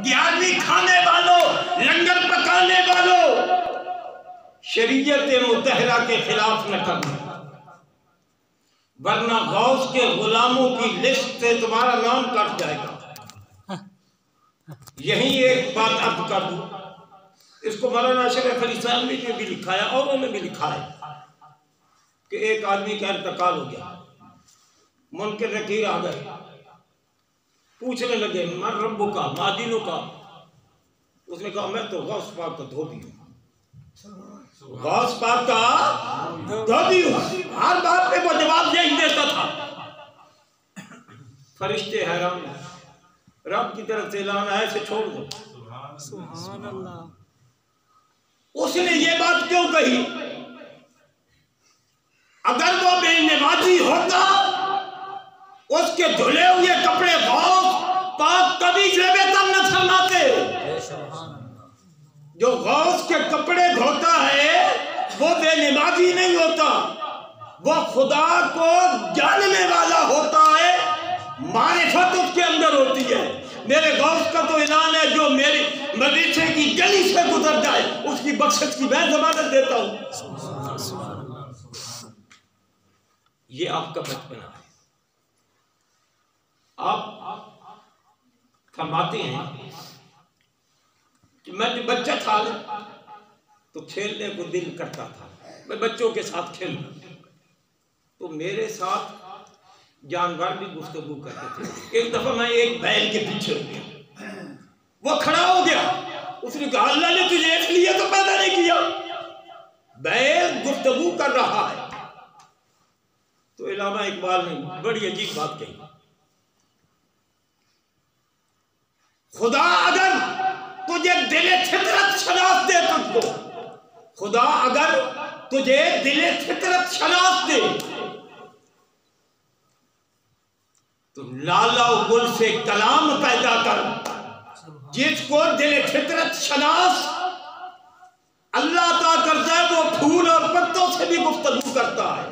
11वीं खाने वालों, लंगर पकाने वालों, शरीयत मुतहरा के खिलाफ न करना, वरना गौस के गुलामों की लिस्ट से तुम्हारा नाम कट जाएगा। यही एक बात अब कर दूं, इसको मौलाना अशरफ अली थानवी ने भी लिखा है और उन्होंने भी लिखा है कि एक आदमी का इंतकाल हो गया, मुनकर नकीर आ गए, पूछने लगे मन रब्बु का मादीनों का। उसने कहा मैं तो गौस पाक का धोबी हूँ, गौस पाक का धोबी हूँ। हर बात पे वो जवाब यही देता था। फरिश्ते हैरान, रब की तरफ से ऐलान आया से छोड़ दो। सुभान अल्लाह। उसने ये बात क्यों कही? अगर वो बेनमाजी होता, उसके धुले हुए कपड़े गौस पाक कभी जेबे तन न फरमाते। जो गौस के कपड़े धोता है वो बेनमाजी नहीं होता, वो खुदा को जानने वाला होता है, मारिफत उसके अंदर होती है। मेरे गौस का तो ऐलान है जो मेरी मदरसे की गली से गुजर जाए उसकी बख्शिश की मैं जमानत देता हूं। ये आपका बचपना है। आप फरमाते हैं कि मैं जब बच्चा था तो खेलने को दिल करता था, मैं बच्चों के साथ खेलूं, तो मेरे साथ जानवर भी गुफ्तगू करते थे। एक दफा मैं एक बैल के पीछे हो गया, वो खड़ा हो गया, उसने कहा अल्लाह ने तुझे इसलिए तो पैदा नहीं किया। बैल गुफ्तगू कर रहा है। तो इलामा इकबाल ने बड़ी अजीब बात कही, खुदा अगर तुझे दिले फितरत शनास दे, तुझको खुदा अगर तुझे दिले फितरत शनास दे तो लाला गुल से कलाम पैदा कर। जिसको दिले फितरत शनास अल्लाह अता करता है वो फूल और पत्तों से भी गुफ्तगू करता है,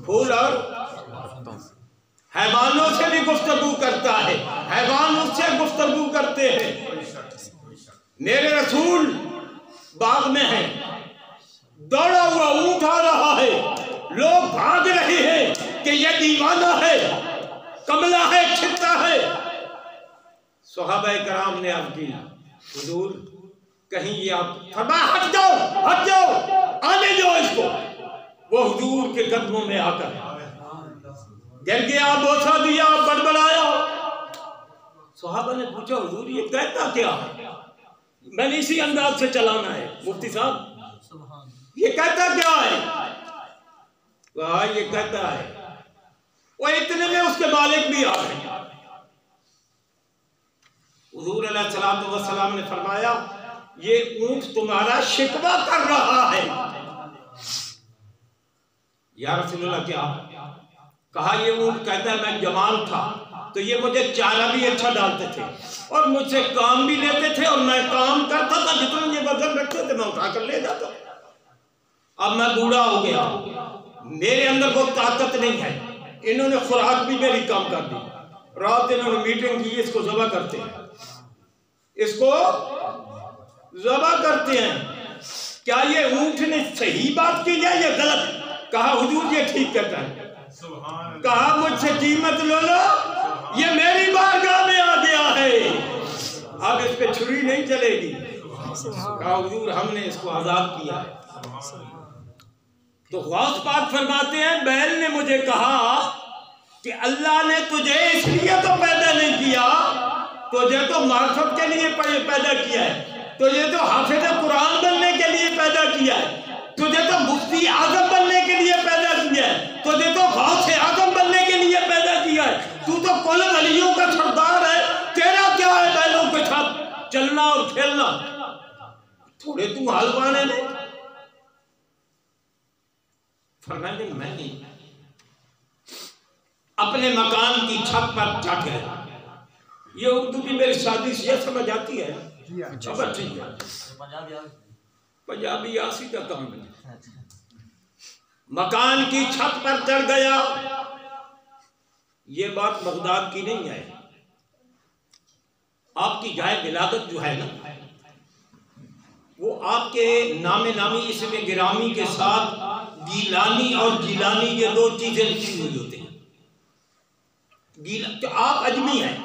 फूल और हैवानों से भी गुफ्तगू करता है, हैवान उससे गुफ्तगू करते हैं। मेरे रसूल बाग में है, दौड़ा हुआ ऊंट आ रहा है, लोग भाग रहे हैं कि यह दीवाना है, कमला है, खित्ता है। सहाबाए कराम ने अर्ज़ की हुजूर कहीं ये आप फरमाया हट जाओ, हट जाओ, आने दो इसको। वो हुजूर के कदमों में आकर गिर गया, बोसा दिया, बड़बड़ाया। सहाबा ने पूछा हुजूर ये कहता क्या है? मैंने इसी अंदाज से चलाना है मुफ्ती साहब, ये कहता क्या है? कहा ये कहता है। वो इतने में उसके मालिक भी आ गए। हुजूर अलैहिस्सलातु वस्सलाम ने फरमाया ये ऊंट तुम्हारा शिकवा कर रहा है। या रसूलुल्लाह क्या? कहा ये ऊंट कहता है मैं जवान था तो ये मुझे चारा भी अच्छा डालते थे और मुझसे काम भी लेते थे और मैं काम करता था, जितना ये वजन रखते थे मैं उठाकर ले जाता। अब मैं बूढ़ा हो गया, मेरे अंदर वो ताकत नहीं है, इन्होंने खुराक भी मेरी कम कर दी। रात इन्होंने मीटिंग की, इसको ज़बह करते हैं, इसको ज़बह करते हैं। क्या ये ऊंट ने सही बात की है या गलत? कहा हुजूर ये ठीक कहता है। कहा मुझसे कीमत लो लो, ये मेरी बारगाह में आ गया है, अब इस पे छुरी नहीं चलेगी। कहा हुजूर हमने इसको आजाद किया है। तो गौस पाक फरमाते हैं बैल ने मुझे कहा कि अल्लाह ने तुझे इसलिए तो पैदा नहीं किया, तुझे तो मार्फत के लिए पैदा किया है, तुझे तो हाफिज कुरान बनने के लिए पैदा किया है, तुझे तो मुफ्ती आजम बनने के लिए पैदा किया है, तुझे तो गौस आजम बनने के लिए पैदा किया है। तू तो कुल वलियों का सरदार है, तेरा क्या है बैलों के साथ चलना और खेलना? थोड़े तू हलवाने ने फरमाया मैं नहीं, अपने मकान की छत पर चढ़ गया। ये उर्दू की मेरी शादी से समझ आती है, पंजाबी आसी का काम है। मकान की छत पर चढ़ गया। ये बात बगदाद की नहीं है, आप आपकी जाए विलादत जो है ना, वो आपके नामे नामी इसमें गिरामी के साथ गीलानी और जीलानी ये दो चीजें लिखी हुई होती हैं। तो आप अजमी हैं।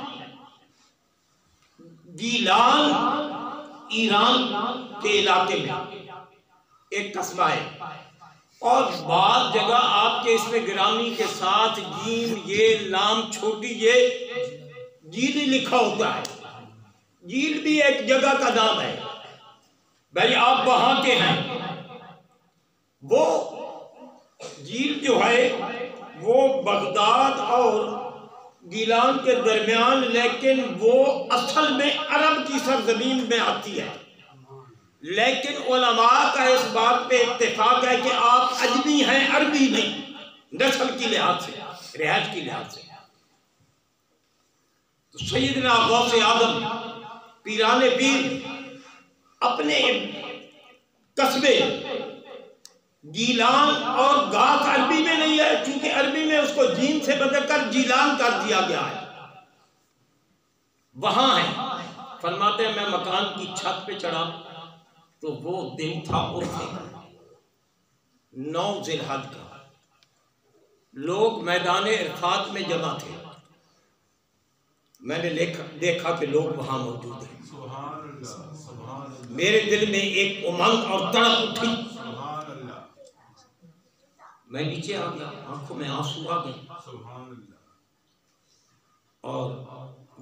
गीलान ईरान के इलाके में एक कस्बा है, और बाद जगह आपके इसमें गिरामी के साथ जीम ये लाम छोटी ये जील लिखा होता है। जील भी एक जगह का नाम है। भाई आप वहां के हैं, वो जील जो है वो बगदाद और गीलान के दरमियान, लेकिन वो असल में अरब की सरजमीन में आती है। लेकिन उलमा का इस बात पे इत्तेफाक है कि आप अजमी हैं, अरबी नहीं, नस्ल की लिहाज से, रिहाज की लिहाज से। तो सैयदना गौसे आजम पीराने पीर अपने कस्बे गीलान, और गात अरबी में नहीं है, क्योंकि अरबी में उसको जीन से बदलकर जीलान कर दिया गया है, वहां है। फरमाते हैं मैं मकान की छत पे चढ़ा तो वो दिन था उर्फे 9 ज़िलहज का। लोग मैदान इरफात में जमा थे। मैंने देखा कि लोग वहां मौजूद हैं। मेरे दिल में एक उमंग और तड़प उठी। मैं नीचे आ गया, आंखों में आंसू आ गए, और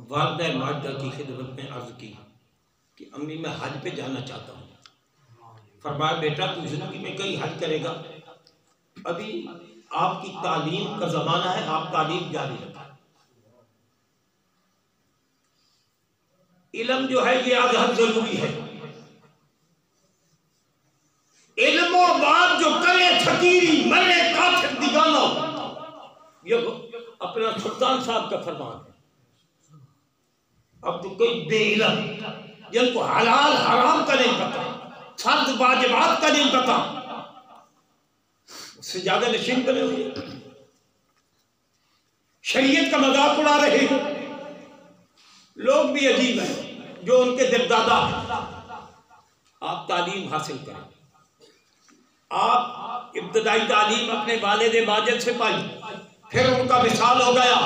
वालिदा माजिदा की खिदमत में अर्ज की कि अम्मी मैं हज पे जाना चाहता हूँ। फरमाया बेटा तू जिंदगी में कहीं हज करेगा, अभी आपकी तालीम का जमाना है, आप तालीम जारी रखें। इल्म जो है ये अजहर जरूरी है। इल्मो बात जो करे फकीरी मरे काफिर दिगानो, ये अपना सुल्तान साहब का फरमान है। अब तो कोई बेइल्म जिनको हलाल हराम का नहीं पता, फर्ज वाजिबात का नहीं पता, उससे ज्यादा नशीन बने हुए, शरीयत का मजाक उड़ा रहे हो। लोग भी अजीब हैं जो उनके दिलदादा हैं। आप तालीम हासिल करें। आप इब्तदाई तालीम अपने वालिद माजिद से पाई, फिर उनका विसाल हो गया,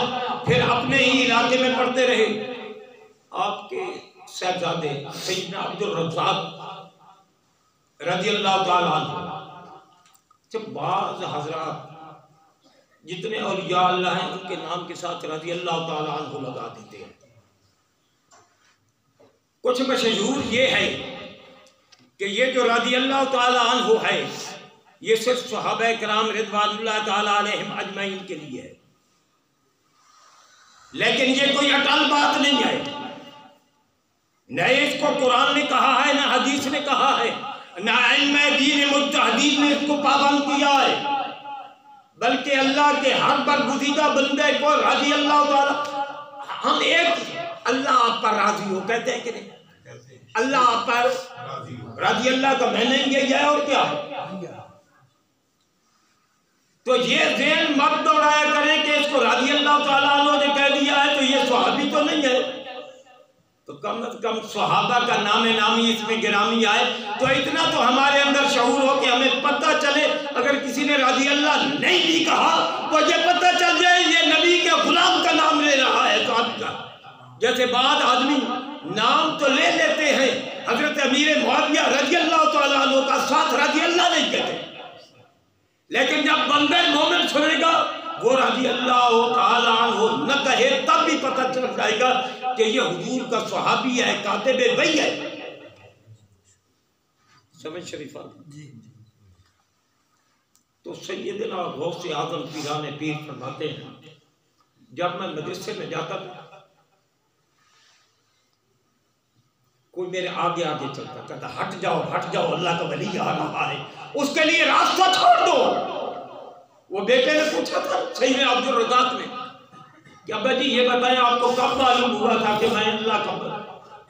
फिर अपने ही इलाके में पढ़ते रहे। आपके साहबजादे सैयदना अब्दुल रज़्ज़ाक़ रज़ियल्लाहु ताला अन्हु, जब बाज़ हज़रात जितने औलिया अल्लाह हैं उनके नाम के साथ रज़ियल्लाहु ताला अन्हु लगा देते हैं। कुछ मशहूर ये है कि ये जो रज़ियल्लाहु ताला अन्हु है ये सिर्फ सहाबा किराम रिज़वानुल्लाह ताला अलैहिम अजमईन के लिए है, लेकिन ये कोई अटल बात नहीं है। न इसको कुरान ने कहा है, न हदीस ने कहा है, न इल्म दीन मुज्तहिदीन ने इसको पाबंद किया है, बल्कि अल्लाह के हर बरगुज़ीदा बंदे को रज़ियल्लाहु ताला, हम एक अल्लाह आप पर राजी हो कहते हैं कि नहीं? अल्लाह आप पर राजी, अल्लाह का मैंने यही है और क्या। तो ये ज़हन मत दौड़ाया करें कि इसको रज़ियल्लाहु ताला अन्हु ने कह दिया है तो ये सहाबी तो नहीं है। तो कम से कम सहाबा का नामे नामी इसमें गिरामी आए तो इतना तो हमारे अंदर शऊर हो कि हमें पता चले। अगर किसी ने रज़ियल्लाह नहीं भी कहा तो ये पता चल जाए ये नबी के गुलाम का नाम ले रहा है। तो आपका जैसे बाद आदमी नाम तो ले लेते हैं, हजरत अमीर मुआविया रज़ियल्लाहु ताला अन्हु का साथ रज़ियल्लाह नहीं कहते, लेकिन जब बंदे मोमिन सुनेगा वो रज़ियल्लाहु ताला अन्हु न कहे तब भी पता चल जाएगा कि ये हुजूर का सहाबी है, कातिबे वही है। समझ शरीफा जी। तो सैयदना गौसे आज़म पीराने पीर फरमाते हैं जब मैं मदरसे में जाता था कोई मेरे आगे आगे चलता, कहता हट जाओ अल्लाह का वली आ रहा है, उसके लिए रास्ता छोड़ दो। वो बेटे ने पूछा था सैयदना अब्दुल रज़्ज़ाक़ ने कि अब्बा जी ये बताएं आपको कब मालूम हुआ था कि मैं अल्लाह का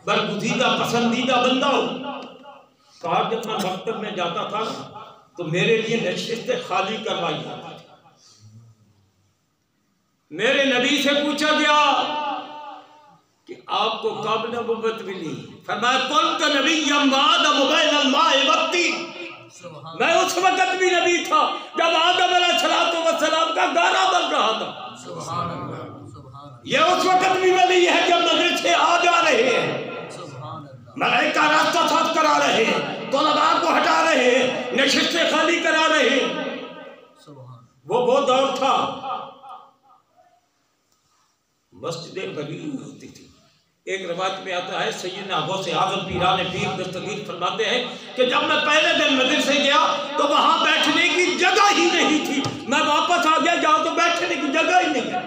बरगुज़ीदा पसंदीदा बंदा हूँ? कहा जब मैं मकतब में जाता था तो मेरे लिए नशिस्तें खाली करवाई जाती थी। मेरे नबी से पूछा गया कि आपको कब नबुव्वत मिली? फरमाया कुल का नबी वक्ती, मैं उस वक्त भी नबी था जब आदम अलैहिस्सलाम का गाना बन रहा था। ये उस वक्त भी वली है जब मदरसे आ जा रहे हैं, मलाइका रास्ता साफ करा रहे हैं, तलबा को हटा रहे हैं, नशिस्तें खाली करा रहे हैं। वो दौर था मस्जिदें बनी होती थी। एक रवायत में आता है सैयदना गौसे आज़म पीराने पीर दस्तगीर फरमाते हैं कि जब मैं पहले दिन मदरसे गया तो वहां बैठने की जगह ही नहीं थी। मैं वापस आ गया, जाओ तो बैठने की जगह ही नहीं है।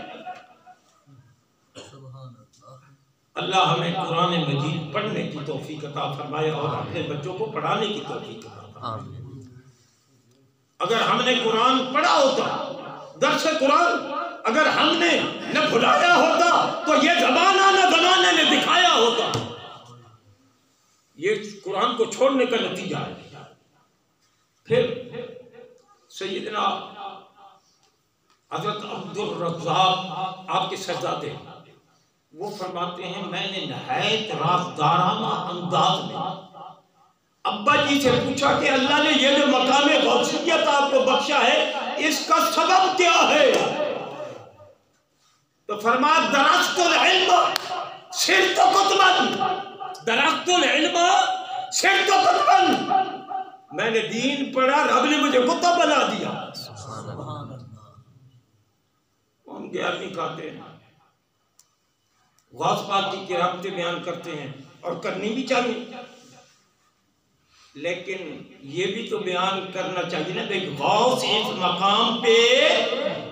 अल्लाह हमें कुरान मजीद पढ़ने की तौफीक अता फरमाए और अपने बच्चों को पढ़ाने की तौफीक अता फरमाए। अगर हमने कुरान पढ़ा होता, दर्स कुरान अगर हमने न भुलाया होता तो ये जमाना न जमाने ने दिखाया होता। ये कुरान को छोड़ने का नतीजा है। फिर सैयदना हज़रत अब्दुल रज़्ज़ाक़ आपके शहज़ादे वो फरमाते हैं मैंने नहायत राज़दाराना अंदाज में अब्बा जी से पूछा कि अल्लाह ने ये जो मकाम गौसियत आपको बख्शा है इसका सबब क्या है? तो फरमाया दरख्तुल इल्म सिरत कुतबन, दरख्तुल इल्म सिरत कुतबन। मैंने दीन पढ़ा, रब ने मुझे कुतब बना दिया। हम ग्यारहवीं खाते हैं, गौस पाक की किरामतें बयान करते हैं और करनी भी चाहिए, लेकिन ये भी तो बयान करना चाहिए ना भाई गौस इस मकाम पे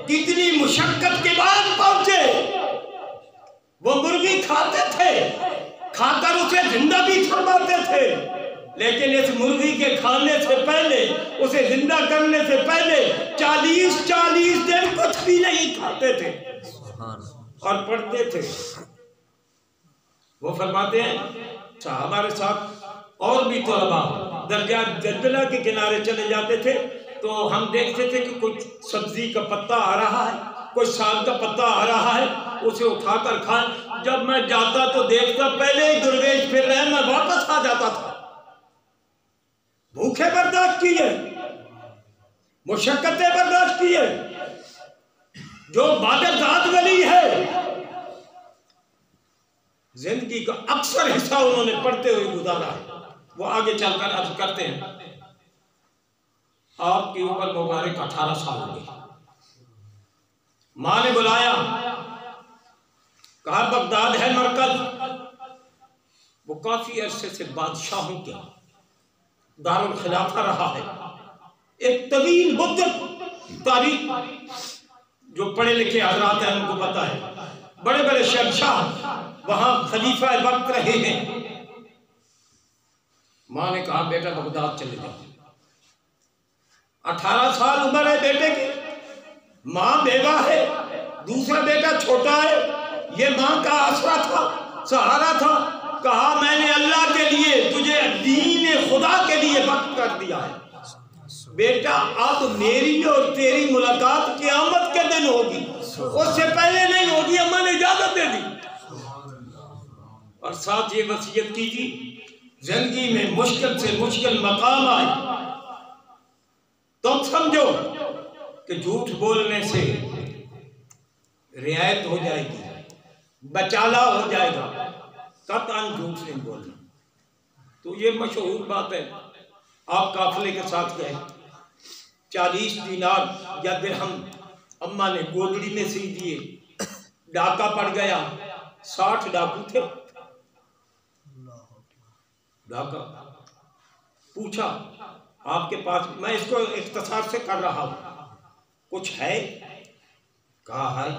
कितनी मुशक्कत के बाद पहुंचे। वो मुर्गी खाते थे, खाकर उसे जिंदा भी फरमाते थे, लेकिन इस मुर्गी के खाने से पहले, उसे जिंदा करने से पहले 40-40 दिन कुछ भी नहीं खाते थे और पढ़ते थे। वो फरमाते हैं हमारे साथ और भी तलबा दरिया जलजला के किनारे चले जाते थे तो हम देखते थे कि कुछ सब्जी का पत्ता आ रहा है, कोई साग का पत्ता आ रहा है, उसे उठाकर खाएं। जब मैं जाता तो देखता पहले ही दुर्गेश फिर रहे, मैं वापस आ जाता था। भूखे बर्दाश्त किए, मुशक्कतें बर्दाश्त किए। जो बादशाह वली है जिंदगी का अक्सर हिस्सा उन्होंने पढ़ते हुए गुजारा है। वो आगे चलकर अर्ज करते हैं आपकी उम्र मुबारक 18 साल हो गई। मां ने बुलाया, कहा बगदाद है मरकज। वो काफी अरसे से बादशाहों के दारुल खिलाफा रहा है। एक तवील मुद्दत तारीख जो पढ़े लिखे हजरात हैं उनको पता है, बड़े बड़े शहंशाह वहां खलीफा वक्त रहे हैं। मां ने कहा बेटा बगदाद चले जाओ। 18 साल उम्र है बेटे की, मां बेवा है, दूसरा बेटा छोटा है, ये मां का आसरा था, सहारा था। कहा मैंने अल्लाह के लिए तुझे दीन खुदा के लिए वक्त कर दिया है बेटा, अब मेरी और तेरी मुलाकात क़यामत के दिन होगी, उससे पहले नहीं होगी। अम्मा ने इजाजत दे दी और साथ ये वसीयत की थी जिंदगी में मुश्किल से मुश्किल मकाम आए तुम समझो कि झूठ बोलने से रियायत हो जाएगी, बचाला हो जाएगा, कतई झूठ नहीं बोलना। तो ये मशहूर बात है। आप काफिले के साथ गए, 40 दीनार या दिरहम अम्मा ने गोदड़ी में सी दिए, डाका पड़ गया, 60 डाकू थे। डाका पूछा आपके पास, मैं इसको इख्तिसार से कर रहा हूं, कुछ है? कहा है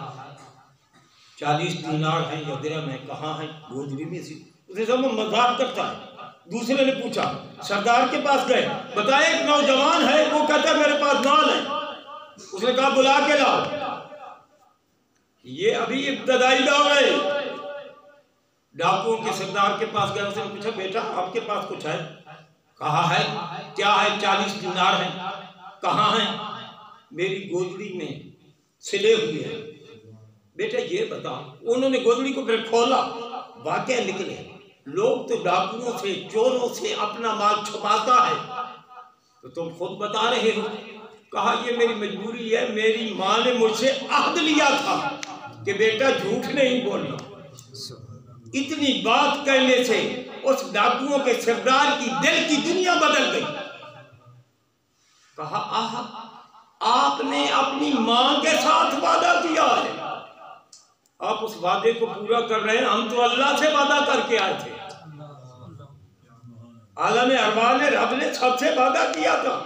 40 दीनार है या दिरहम है। कहाँ है? गोदड़ी में सी। उसे सब मजाक करता है। दूसरे ने पूछा, सरदार के पास गए, बताया एक नौजवान है, वो कहता है मेरे पास माल है। उसने कहा बुला के लाओ। ये अभी इब्तदाई दौर है। डाकुओं के सरदार के पास गए, उसने पूछा बेटा आपके पास कुछ है? कहा है। क्या है? 40 दीनार है। कहाँ है? मेरी गोदड़ी में सिले हुए हैं। बेटा ये बताओ। उन्होंने गोदड़ी को फिर खोला, वाकया निकले। लोग तो डाकुओं से, चोरों से अपना माल छुपाता है, तो तुम खुद बता रहे हो। कहा ये मेरी मजबूरी है, मेरी माँ ने मुझसे अहद लिया था कि बेटा झूठ नहीं बोलना। इतनी बात कहने से उस डाकुओं के सरदार की दिल की दुनिया बदल गई। कहा आहा, आपने अपनी माँ के साथ वादा किया है, आप उस वादे को पूरा कर रहे हैं। हम तो अल्लाह से वादा करके आए थे, आलम अरवाह ने, रब ने सबसे वादा किया था।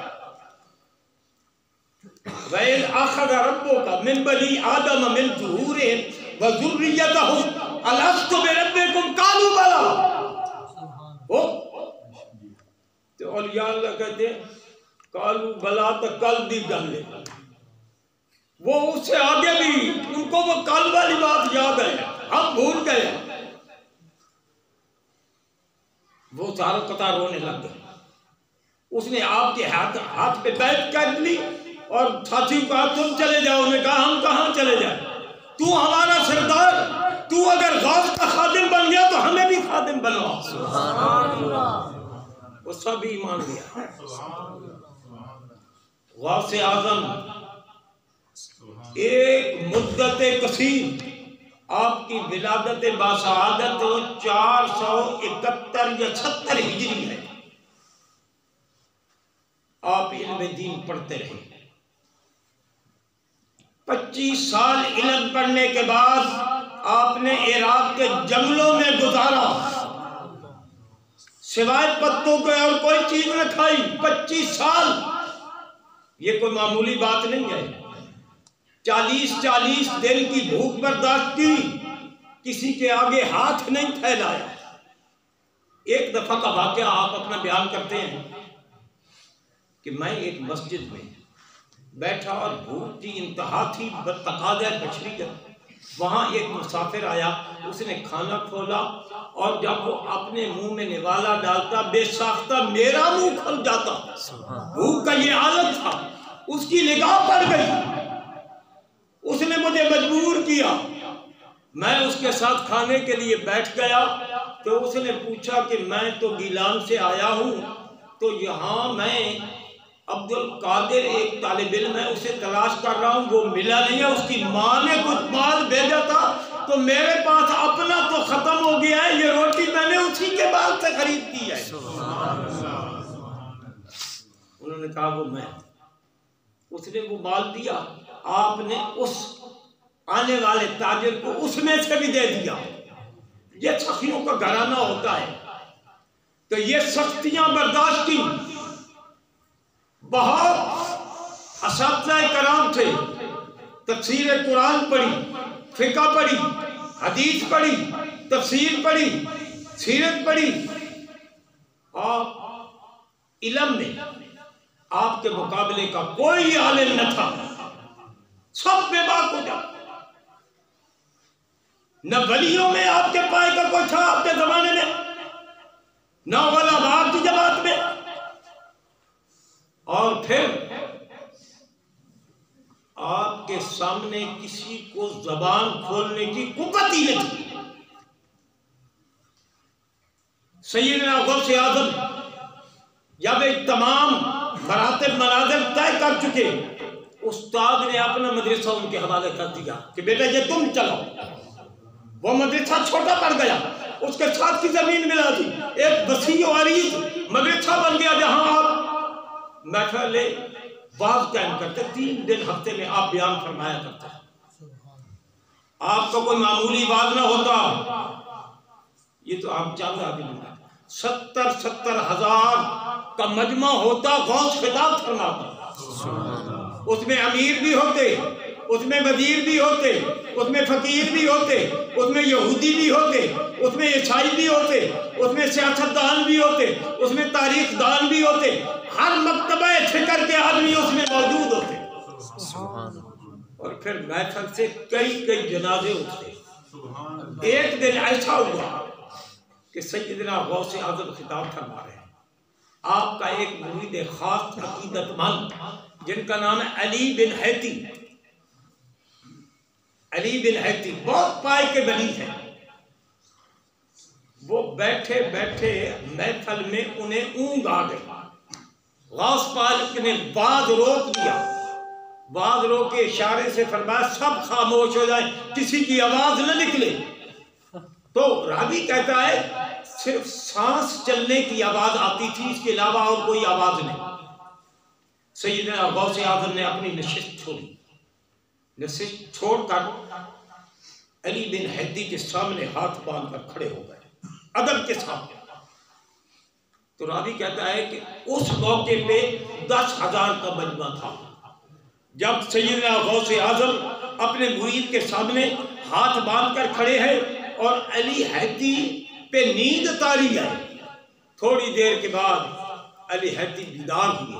वैल अखज़ रब्बुका मिन बनी आदम मिन ज़ुहूरिहिम व ज़ुर्रिय्यतहुम अलस्तु बिरब्बिकुम क़ालू बला। ओ तो औलिया अल्लाह कहते हैं कालू बला तो कल दी गल है, वो उससे आगे भी उनको वो कल वाली बात याद है, हम भूल गए। वो चारों कतार रोने लग गए। उसने आपके हाथ पे बैठ कर ली और साथी को कहा तुम चले जाओ। उन्होंने कहा हम कहाँ चले जाए, तू हमारा सरदार, तू अगर गौस का खादिम बन गया तो हमें भी खादिम बनवा। वो सब ईमान लिया। गौस आजम एक मुद्दत कसीर, आपकी विलादत बाशहादत 471 या 76 हिजरी है। आप इल्म दीन पढ़ते रहे। 25 साल इल्म पढ़ने के बाद आपने इराक के जंगलों में गुजारा, सिवाय पत्तों के और कोई चीज न खाई। 25 साल, ये कोई मामूली बात नहीं है। 40-40 दिन की भूख बर्दाश्त की, किसी के आगे हाथ नहीं फैलाया। एक दफा का वाकया आप अपना बयान करते हैं कि मैं एक मस्जिद में बैठा और भूख की इंतहा थी, तकाज़ा बशरियत। वहाँ एक मुसाफिर आया, उसने खाना खोला और जब वो अपने मुंह में निवाला डालता बेसाख्ता मेरा मुंह खुल जाता। भूख का ये आलम था। उसकी निगाह पड़ गई, उसने मुझे मजबूर किया। मैं उसके साथ खाने के लिए बैठ गया तो उसने पूछा कि मैं तो गिलान से आया हूँ, तो यहाँ मैं अब्दुल कादिर एक तालिब इल्म है, उसे तलाश कर रहा हूँ, वो मिला नहीं है। उसकी माँ ने कुछ माल भेजा था तो मेरे पास अपना तो खत्म हो गया है, ये रोटी मैंने उसी के बाल से खरीद की है। उन्होंने कहा वो मैं। उसने वो माल दिया, आपने उस आने वाले ताजिर को उसमें से भी दे दिया। ये सखियों का घराना होता है। तो ये सख्तियां बर्दाश्त की। बहुत असातिज़ाए कराम थे, तफसीर कुरान पढ़ी, फिक़ह पढ़ी, हदीस पढ़ी, तफसीर पढ़ी, सीरत पढ़ी। आप इल्म में आपके मुकाबले का कोई आलिम न था, सब बेबाक हो जाते। न वलियों में आपके पाए का कोई था आपके जमाने में, न उलमा की जमात में। और फिर आपके सामने किसी को जबान खोलने की कुव्वत ही नहीं। सैयदना गौस आज़म जब एक तमाम मरातिब मनाज़िर तय कर चुके, उस्ताद ने अपना मदरसा उनके हवाले कर दिया कि बेटा ये तुम चलाओ। वो मदरसा छोटा पड़ गया, उसके साथ की जमीन मिला दी, एक वसी वाली मदरसा बन गया जहां आप महफिल वाज़ कायम करते। 3 दिन हफ्ते में आप बयान फरमाया करते। आपका कोई मामूली वाज़ ना होता। ये तो आप चांद आगे 70 हज़ार का मजमा होता, गौस खिताब फरमाता। उसमें अमीर भी होते, उसमें वजीर भी होते, उसमें फकीर भी होते, उसमें यहूदी भी होते, उसमें ईसाई भी होते, उसमें सियासतदान भी होते, उसमें तारीखदान भी होते। हर मकतबा फिक्र के आदमी उसमें मौजूद होते। और फिर महफिल से कई जनाजे उठते। एक दिन ऐसा हुआ कि सैयदना गौस आज़म खिताब फरमा रहे हैं। आपका एक मुरीद खास अकीदतमंद जिनका नाम है अली बिन हैती, अली बिन हैती बहुत पाए के बनी है। वो बैठे बैठे महफिल में उन्हें ऊँग आ गई। गौस पाक ने बात रोक दिया, बात रोक के इशारे से फरमाया सब खामोश हो जाए, किसी की आवाज न निकले। तो रावी कहता है सिर्फ सांस चलने की आवाज आती थी, इसके अलावा और कोई आवाज नहीं। सैयदना गौस आज़म ने अपनी नशिस्त छोड़ी, नशिस्त छोड़कर अली बिन हैदी के सामने हाथ बांधकर खड़े हो गए अदब के सामने। तो रावी कहता है कि उस मौके पे 10,000 का मजमा था। जब सैयदना गौस आज़म अपने मुरीद के सामने हाथ बांधकर खड़े हैं और अली हैदी पे नींद तारी है, थोड़ी देर के बाद अली हैदी बीदार हुए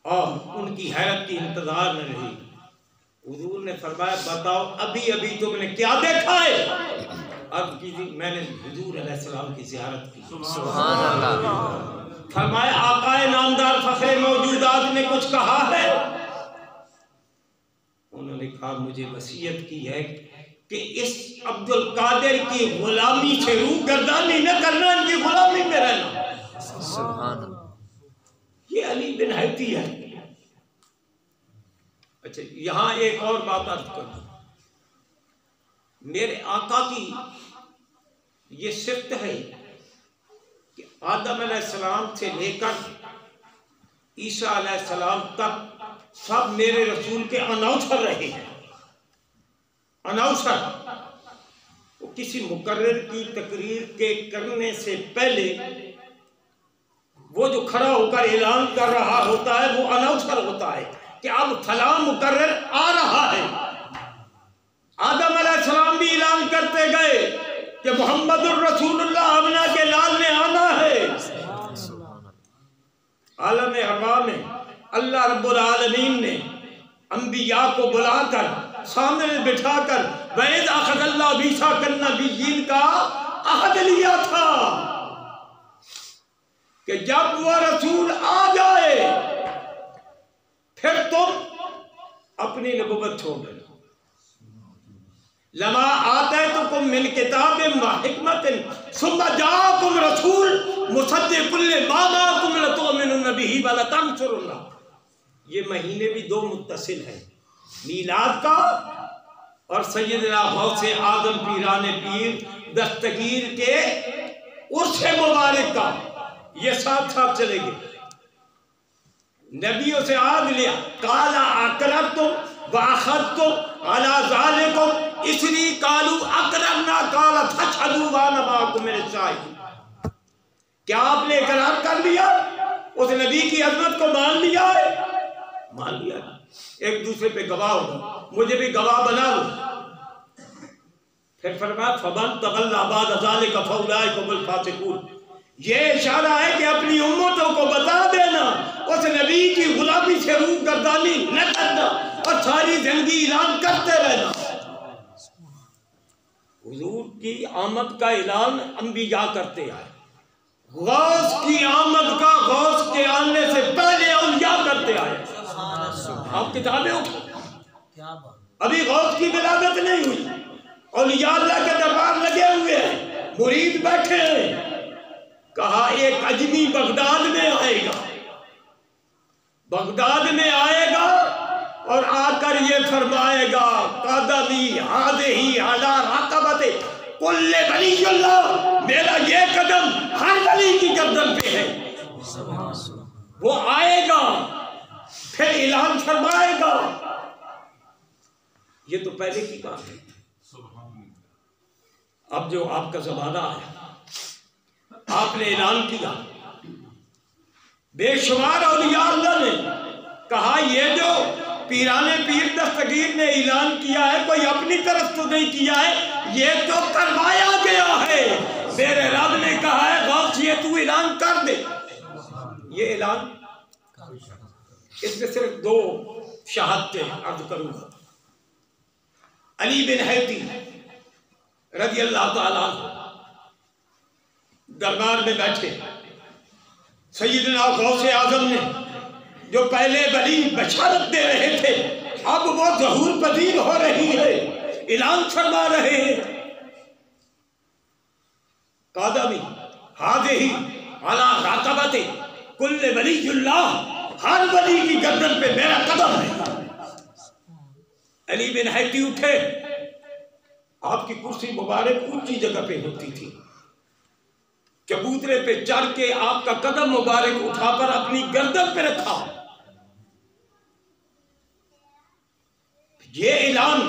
और उनकी हैरत की इंतजार न रही। हुजूर ने फरमाया बताओ अभी अभी तुमने क्या देखा है? अब की मैंने हुजूर अलैहिस्सलाम की ज़ियारत की। सुभान अल्लाह। फरमाया आकाए नामदार फखरे मौजूदात ने कुछ कहा है? उन्होंने कहा मुझे वसीयत की है कि इस अब्दुल कादिर की गुलामी से रूगर्दानी न करना, इनकी गुलामी में रहना। सुभान अल्लाह। ये अली बिन हैदी है। अच्छा, यहां एक और बात अर्ज करूं, मेरे आका की ये सिफ्त है कि आदम अलैहिस्सलाम से लेकर ईसा अलैहिस्सलाम तक सब मेरे रसूल के अनाउंसर रहे हैं। अनाउंसर वो किसी मुकर्रर की तकरीर के करने से पहले वो जो खड़ा होकर ऐलान कर रहा होता है वो अनाउंसर होता है कि अब फलां मुकर्रर आ रहा है। आदम अलैहिस्सलाम भी ऐलान करते गए कि मोहम्मदुर रसूलुल्लाह अमना के लाल ने आना है। आलम हवा में अल्लाह रब्बुल आलमीन ने अंबिया को बुलाकर सामने बिठाकर वैद अखदल्लाह बीसा करना बीजीन का अहद लिया था कि जब वो रसूल आ जाए फिर तुम अपनी नबुव्वत छोड़ देना। लमा आते तो कुम मिल किताब हिकमतिन सुम्मा जाकुम रसूल मुसद्दिकुल लिमा माकुम लतुमिनुन बिही व लतंसुरुल्लाह। ये महीने भी दो मुत्तसिल हैं, मीलाद का और सैयदना गौसे आज़म पीराने पीर दस्तगीर के उर्स मुबारक का, ये साथ साथ चलेंगे। नबियों से आद लिया काला अकररतुम व अखदतुम अला ज़ालिकुम इसरी कालू अकररना काला फशहदू व अना माअकुम मिन शाहिदीन। क्या आपने इकरार कर लिया, उस नबी की अजमत को मान लिया है? मान लिया। एक दूसरे पे गवाह हो, मुझे भी गवाह बना लो। फिर फरमाया फमन तवल्ला बाद ज़ालिका फउलाइका हुमुल फासिकून। ये इशारा है कि अपनी उम्मतों को बता देना उस नबी की गुलामी से रूगर्दानी न करना और सारी जिंदगी ऐलान करते रहना। हुजूर की आमद का ऐलान अंबिया करते आए, गौस की आमद का गौस के आने से पहले औलिया करते आए। आप किताबें उठो, अभी गौस की विलादत नहीं हुई, औलिया अल्लाह के दरबार लगे हुए हैं, मुरीद बैठे हैं। कहा एक अजमी बगदाद में आएगा, बगदाद में आएगा और आकर ये फरमाएगा कदमी हादिही अला रक़बति कुल्ले वलीयुल्लाह, मेरा ये कदम हर वली की गर्दन पे है। वो आएगा फिर ऐलान फरमाएगा। ये तो पहले की बात है। अब जो आपका ज़माना आया, आपने ऐलान किया, बेशुमार औलिया अल्लाह ने कहा ये जो पीराने पीर दस्तगीर ने ऐलान किया है कोई अपनी तरफ तो नहीं किया है, ये तो करवाया गया है। मेरे रब ने कहा है गौस ये तू ऐलान कर दे। ये ऐलान, इसमें सिर्फ दो शहादतें अर्ज करूंगा। अली बिन हैदी रज़ी अल्लाह ताला दरबार में बैठे, सैयदना गौसे आज़म ने जो पहले बड़ी बशारत दे रहे थे अब वो ज़हूर पजीर हो रही है, ऐलान फरमा रहे हैं। कादमी हाज़िही अला राक़बती कुल्ल वलीयुल्लाह, हर वली की गर्दन पे मेरा कदम है। अली बिन हैती उठे, आपकी कुर्सी मुबारक ऊंची जगह पे होती थी, चबूतरे पे चढ़ के आपका कदम मुबारक उठाकर अपनी गर्दन पे रखा। ये ऐलान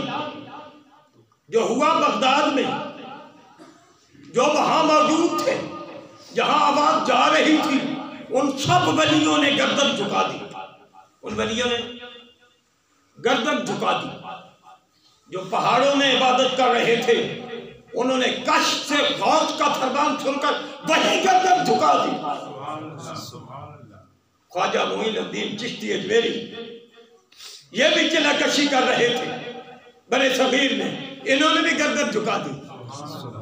जो हुआ बगदाद में, जो वहां मौजूद थे, जहां आवाज जा रही थी, उन सब वलियों ने गर्दन झुका दी। उन वलियों ने गर्दन झुका दी। जो पहाड़ों में इबादत कर रहे थे, उन्होंने कष्ट से गौस का फरमान सुनकर वही गर्दन झुका दी। ख्वाजा मोइनुद्दीन चिश्ती अजमेरी ये भी चिल्लाकशी कर रहे थे बड़े सगीर में, इन्होंने भी गर्दन झुका दी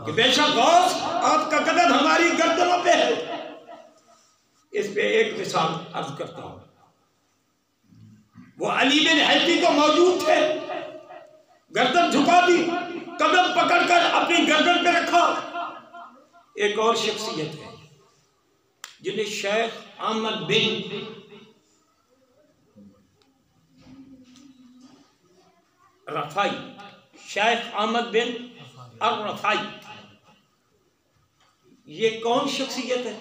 कि बेशक गौस आपका कदम हमारी गर्दनों पे है। इस पे एक मिसाल अर्ज करता हूं। वो अली बिन हैती तो मौजूद थे, गर्दन झुका दी, कदम पकड़कर अपनी गर्दन पे रखा। एक और शख्सियत है जिन्हें शेख अहमद बिन रफाई, शेख अहमद बिन अर रफाई, ये कौन शख्सियत है?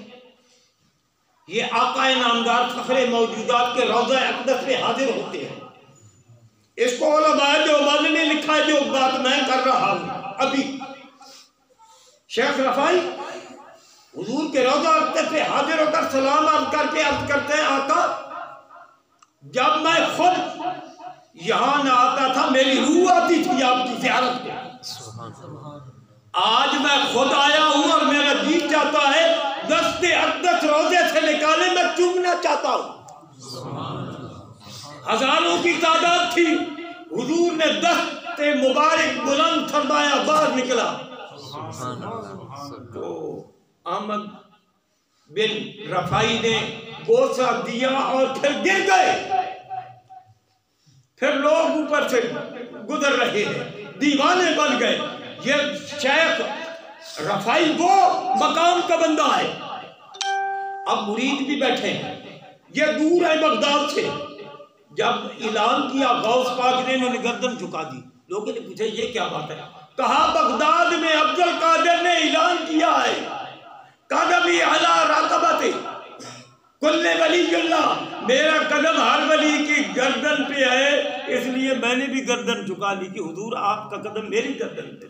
ये आकाए नामदार फखरे मौजूदात के रोज़ा अक़दस में हाजिर होते हैं। इसको उलमाए देवबंद ने लिखा है, जो बात मैं कर रहा हूं अभी। शेख रफाई हुजूर के रोज़ा अक़दस में हाजिर होकर सलाम अर्ज करके अर्ज करते हैं, आका जब मैं खुद यहां ना आता था, मेरी रूह आती थी आपकी ज़ियारत पे। आज मैं खुद आया हूं और मेरा जी चाहता है दस्ते अक़दस रोज़े से निकाले, मैं चूमना चाहता हूं। हजारों की तादाद थी, हुजूर ने दस्ते मुबारक बुलंद फरमाया, बाहर निकला तो अहमद बिन रफाई ने बोसा दिया और फिर गिर गए। फिर लोग ऊपर से गुजर रहे हैं, दीवाने बन गए। ये शेख रफाई वो मकाम का बंदा है। अब मुरीद भी बैठे हैं, ये दूर है बगदाद से। जब ऐलान किया गौस पाक ने, इन्होंने गर्दन झुका दी। लोगों ने पूछा ये क्या बात है? कहा बगदाद में अब्दुल कादिर ने ऐलान किया है, कदमी अला राक़बती कुल्ले वलीयुल्लाह, मेरा कदम हर वली की गर्दन पे है, इसलिए मैंने भी गर्दन झुका ली कि हुजूर आपका कदम मेरी गर्दन पे।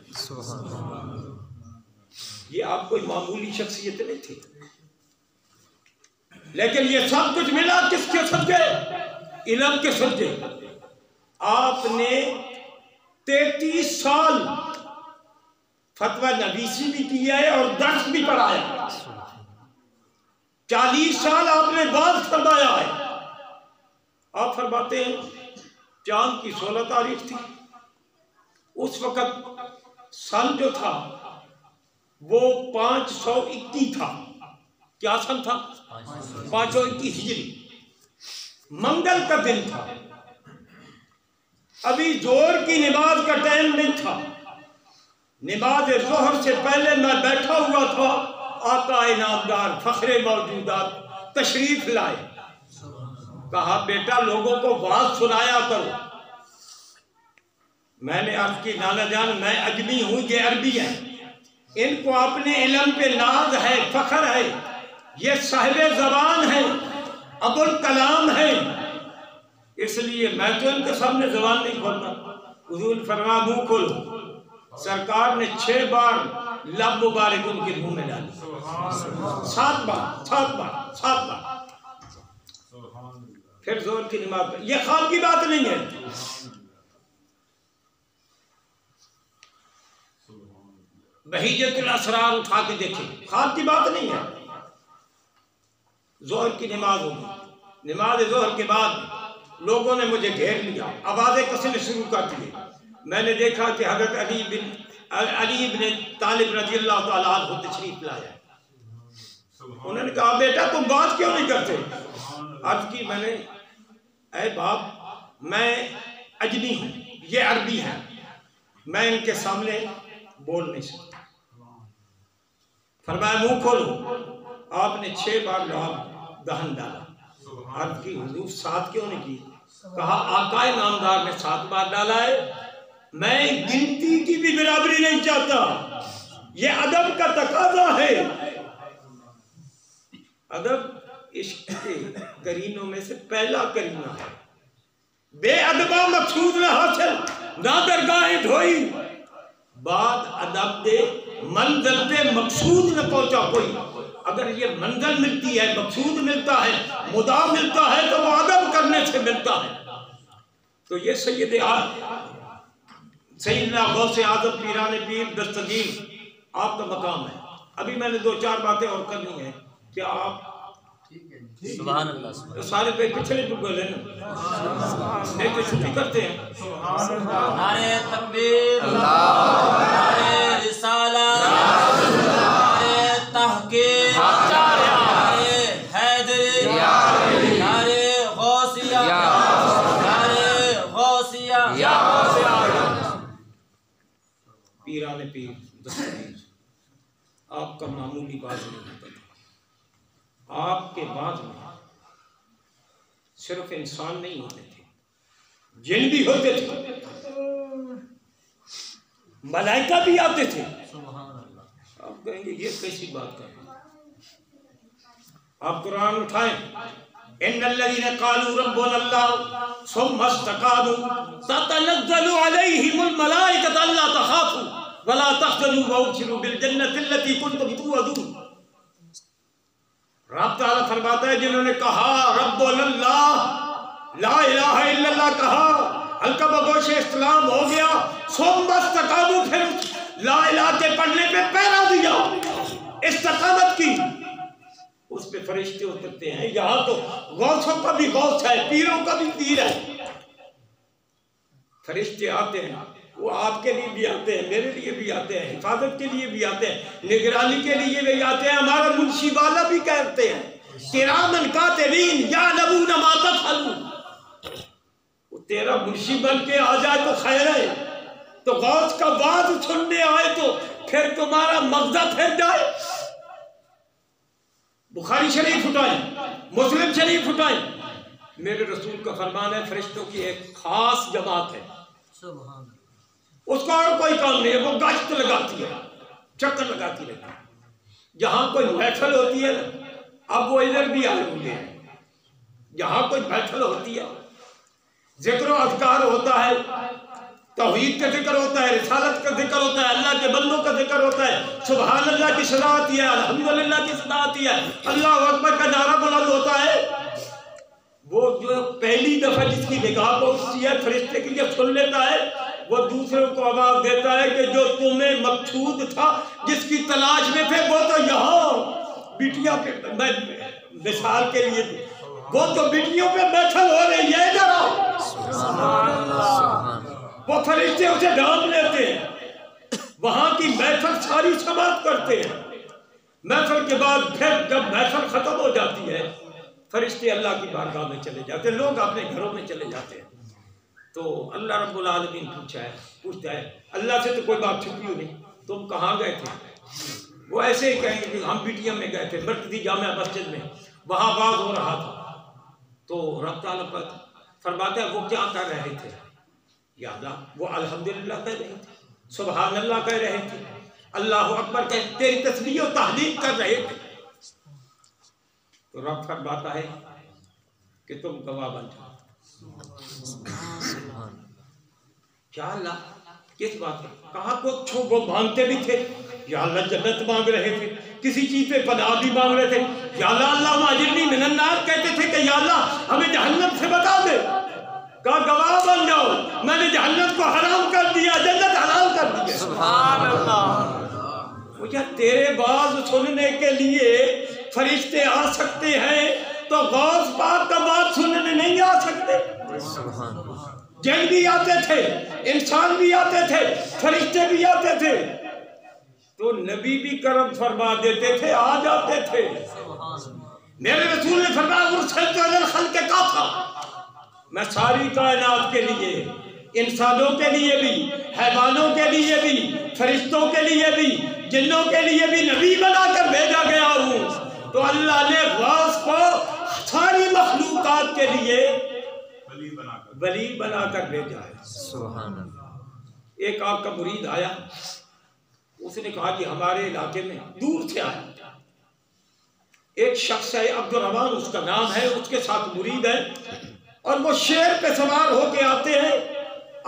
ये आप कोई मामूली शख्सियत नहीं थी, लेकिन ये सब कुछ मिला किसके सदके? इल्म के सदके। आपने 33 साल फतवा नवीसी भी किया है और दर्स भी पढ़ाया। 40 साल आपने बात फरमाया है। आप फरमाते हैं चांद की 16 तारीख थी, उस वक्त सन जो था वो 521 था। क्या सन था? 521 हिजरी, मंगल का दिन था। अभी जोर की नमाज का टाइम नहीं था। नमाज जोहर से पहले मैं बैठा हुआ था, आका इनामदार फखरे मौजूदात तशरीफ लाए। कहा बेटा लोगों को बात सुनाया करो। मैंने अर्ज की नाना जान मैं अजमी हूं, ये अरबी है, इनको अपने इल्म पे नाज है, फखर है, ये साहिबे ज़बान है, अबुल कलाम है, इसलिए मैं तो इनके सामने ज़बान नहीं खोलता। हुजूर फरमा मुंह खोलो। सरकार ने 6 बार लब मुबारक उनके मुंह में डाली, 7 बार। फिर जोर की नमाज। ये ख्वाब की बात नहीं है, बहीजतुल असरार उठा के देखें, ख्वाब की बात नहीं है। जोहर की नमाज होगी, नमाज जोहर के बाद लोगों ने मुझे घेर लिया, आवाज़ें कसने शुरू कर दी। मैंने देखा कि हज़रत अली बिन तालिब रज़ी अल्लाह तआला अन्हु तशरीफ लाया। उन्होंने कहा बेटा तुम बात क्यों नहीं करते? अर्ज की मैंने, ऐ बाप मैं अजमी हूँ, ये अरबी है, मैं इनके सामने बोल नहीं सकता। फरमाया मुंह खोलो। आपने 6 बार दहन डाला। अर्ज की हुजूर 7 क्यों नहीं की? कहा आकाए नामदार ने 7 बार डाला है, मैं गिनती की भी बराबरी नहीं चाहता, ये अदब का तकाजा है। अदब इश्क के करीनों में से पहला करीना है। बेअदबा मकसूद न हासिल ना दरगाहें ढोई, बाद अदब दे मंजिल पे मकसूद न पहुंचा कोई। अगर ये मंजिल मिलती है, मकसूद मिलता है, मुदा मिलता है, तो वो अदब करने से मिलता है। तो ये सैयदना गौसे आज़म पीराने पीर दस्तगीर आपका मकाम है। अभी मैंने 2-4 बातें और करनी है। क्या आप सुभान अल्लाह, तो सारे पे पिछले तो बोले ना, नहीं तो छुट्टी करते हैं। नारे तकबीर, नारे रिसालत, नारे तहकीक, नारे हैदरी, नारे गौसिया, नारे गौसिया। पीराने पीर दस्तगीर आपका मामूली बात नहीं होता था। आपके बाद में सिर्फ इंसान नहीं होते थे, जिन भी होते थे, मलाइका भी आते थे। आप कहेंगे ये कैसी बात कर रहे हैं? आप कुरान उठाएं, इन्नल्लज़ीना क़ालू रब्बुनल्लाह सुम्मा इस्तक़ामू ततनज़्ज़लु अलैहिमुल मलाइकतु अल्ला तख़ाफ़ू वला तहज़नू वअब्शिरू बिल जन्नति अल्लती कुन्तुम तुअदून। रब ताला फरमाता है, जिन्होंने कहा रब्बुनल्लाह, ला इलाहा इल्लल्लाह कहा, हल्का बगोश इस्लाम हो गया, सुम्मा इस्तक़ामू, फिर ला इलाहा के पढ़ने पे पैरा दिया, इस्तक़ामत की, उस पे फरिश्ते उतरते हैं। यहाँ तो गौसों का भी गौस है, पीरों का भी पीर है। फरिश्ते आते हैं, वो आपके लिए भी आते हैं, मेरे लिए भी आते हैं, हिफाजत के लिए भी आते हैं, निगरानी के लिए भी आते हैं। हमारा मुंशी वाला भी कहते हैं, किरामन कातिबीन यालमून मा तफ़अलून। वो तेरा मुंशी बन के आ जाए तो खैर है, तो गौस का बात सुनने आए तो फिर तुम्हारा मगज़ा फिर जाए। बुखारी शरीफ उठाएं, मुस्लिम शरीफ उठाएं, मेरे रसूल का फरमान है, फरिश्तों की एक खास जमात है, उसका और कोई काम नहीं है, वो गश्त लगाती है, चक्कर लगाती रहती है। जहां कोई महफिल होती है ना, अब वो इधर भी आए होंगे, जहां कोई महफिल होती है, जिक्र अज़कार होता है, तौहीद का जिक्र होता है, रिसालत का जिक्र होता है, अल्लाह के बंदों का जिक्र होता है, सुभान अल्लाह की सदा आती है, अल्हम्दुलिल्लाह की सदा आती है, अल्लाह अकबर का नारा बुलंद होता है। वो जो पहली दफा जिसकी निगाह पहुंचती है फरिश्ते की, जब सुन लेता है, वो दूसरों को आवाज देता है कि जो तुम्हें मकसूद था, जिसकी तलाश में थे, वो तो यहाँ बिटिया पे, मैं मिसाल के लिए, वो तो बिटियों पे बैठल हो रही है, इधर वो फरिश्ते उसे ढांप लेते हैं, वहां की महफिल सारी समाप्त करते हैं। महफिल के बाद फिर जब महफिल खत्म हो जाती है, फरिश्ते अल्लाह की बारगाह में चले जाते हैं, लोग अपने घरों में चले जाते हैं। तो अल्लाह रब्बुल आलमीन पूछता है, अल्लाह से तो कोई बात छुपी नहीं, तुम कहाँ गए थे? वो ऐसे ही कहेंगे कि हम बिटिया में गए थे, मरकजी जामिया मस्जिद में, वहाँ बात हो रहा था। तो रब ताला फरमाता है, वो क्या कर रहे थे? या अल्लाह, वो अल्हम्दुलिल्लाह कह रहे थे, सुभान अल्लाह कह रहे थे, अल्लाह अकबर कह, तेरी तस्बीह और तहलील कर रहे थे। तो रब फरमाता है कि तुम गवाह बन जाओ। क्या अल्लाह, किस बात का? कहा कुछ वो मांगते भी थे, या अल्लाह जन्नत मांग रहे थे, किसी चीज पे पनाह भी मांग रहे थे, या अल्लाह माजिरनी मिनन नार कहते थे कि या अल्लाह हमें जहन्नम से बता दे। कहा गवाह बन जाओ, मैंने जहन्नम को हराम कर दिया, जन्नत हलाल कर दिया। सुभान अल्लाह। मुझे तेरे बात सुनने के लिए फरिश्ते आ सकते हैं, तो गौस पाक का बात सुनने नहीं आ सकते? जिन भी आते थे, इंसान भी आते थे, फरिश्ते भी आते थे, तो नबी भी करम फरमा देते थे, आ जाते थे। मेरे रसूल ने फरमाया, मैं सारी कायनात के लिए, इंसानों के लिए भी, हैवानों के लिए भी, फरिश्तों के लिए भी, जिन्नों के लिए भी नबी बनाकर भेजा गया हूँ। तो अल्लाह ने गौस को सारी मखलूकात के लिए वली बनाकर भेजा है। सुभान अल्लाह। एक आपका मुरीद आया, उसने कहा कि हमारे इलाके में दूर से आया एक शख्स है, अब्दुल रहमान उसका नाम है, उसके साथ मुरीद है, और वो शेर पे सवार होके आते हैं।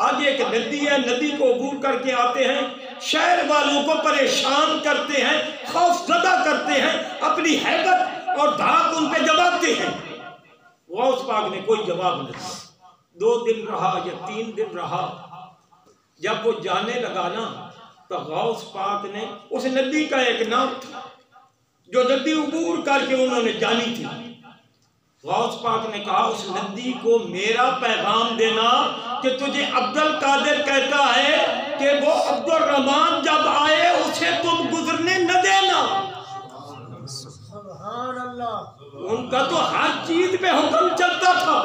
आगे एक नदी है, नदी को अबूर करके आते हैं, शहर वालों को परेशान करते हैं, खौफजदा करते हैं, अपनी हैबत और धाक उन पे जमाते हैं। गौस पाक ने कोई जवाब नहीं दिया। 2 दिन रहा या 3 दिन रहा, जब वो जाने लगा ना तो गौस पाक ने, उस नदी का एक नाम था जो नदी अबूर करके उन्होंने जानी थी, गौस पाक ने कहा उस नदी को मेरा पैगाम देना कि तुझे अब्दुल कादिर कहता है कि वो अब्दुल रहमान जब आए उसे तुम गुजरने न देना। सुभान अल्लाह। उनका तो हर चीज पे हुक्म चलता था,